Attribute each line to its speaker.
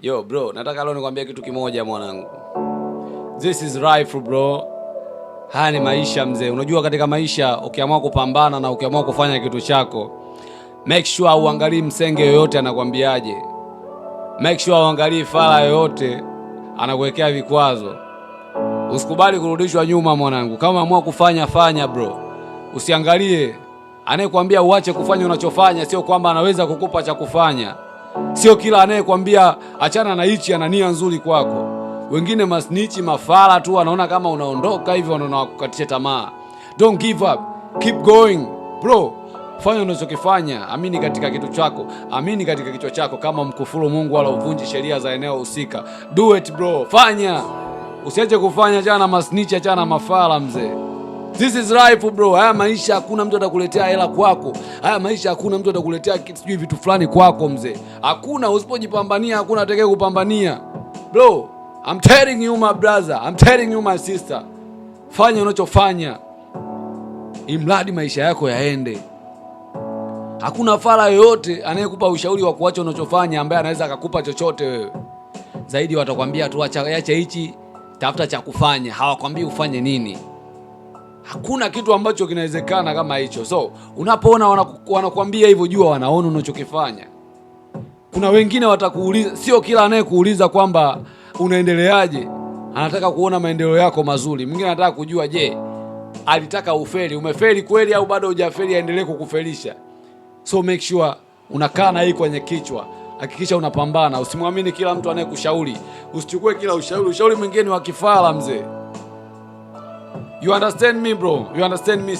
Speaker 1: Yo bro, nataka leo nikwambie kitu kimoja mwanangu. This is life bro. Haya ni maisha mzee. Unajua katika maisha ukiamua kupambana na ukiamua kufanya kitu chako, make sure uangalie msenge yoyote anakwambiaje. Make sure uangalie fala yoyote anakuwekea vikwazo. Usikubali kurudishwa nyuma mwanangu. Kama umeamua kufanya, fanya bro. Usiangalie anayekwambia uache kufanya unachofanya, sio kwamba anaweza kukupa cha kufanya. Sio kila anayekwambia achana na hichi ana nia nzuri kwako. Wengine masnichi mafala tu wanaona kama unaondoka hivi, wanaona kukatisha tamaa. Don't give up. Keep going. Bro, fanya unachokifanya. Amini katika kitu chako. Amini katika kichwa chako. Kama mkufuru Mungu wala uvunji sheria za eneo husika. Do it bro. Fanya. Usiache kufanya, achana na masnichi, achana na mafala mzee. This is life bro. Haya maisha hakuna mtu atakuletea hela kwako. Haya maisha hakuna mtu atakuletea sijui vitu fulani kwako mzee. Hakuna, usipojipambania hakuna atakaye kupambania. Bro, I'm telling you my brother, I'm telling you my sister. Fanya unachofanya, imradi maisha yako yaende. Hakuna fala yoyote anayekupa ushauri wa kuacha unachofanya ambaye anaweza akakupa chochote wewe. Zaidi watakwambia tu acha hichi, tafuta cha kufanya. Hawakwambii ufanye nini. Hakuna kitu ambacho kinawezekana kama hicho. So, unapoona wanakuambia hivyo, jua wanaona unachokifanya. Kuna wengine watakuuliza, sio kila anayekuuliza kwamba unaendeleaje anataka kuona maendeleo yako mazuri. Mwingine anataka kujua, je, alitaka ufeli, umefeli kweli au bado hujafeli, aendelee kukufelisha. So make sure unakaa na hii kwenye kichwa. Hakikisha unapambana. Usimwamini kila mtu anayekushauri. Usichukue kila ushauri mwingine wa kifala mzee. You understand me bro? You understand me?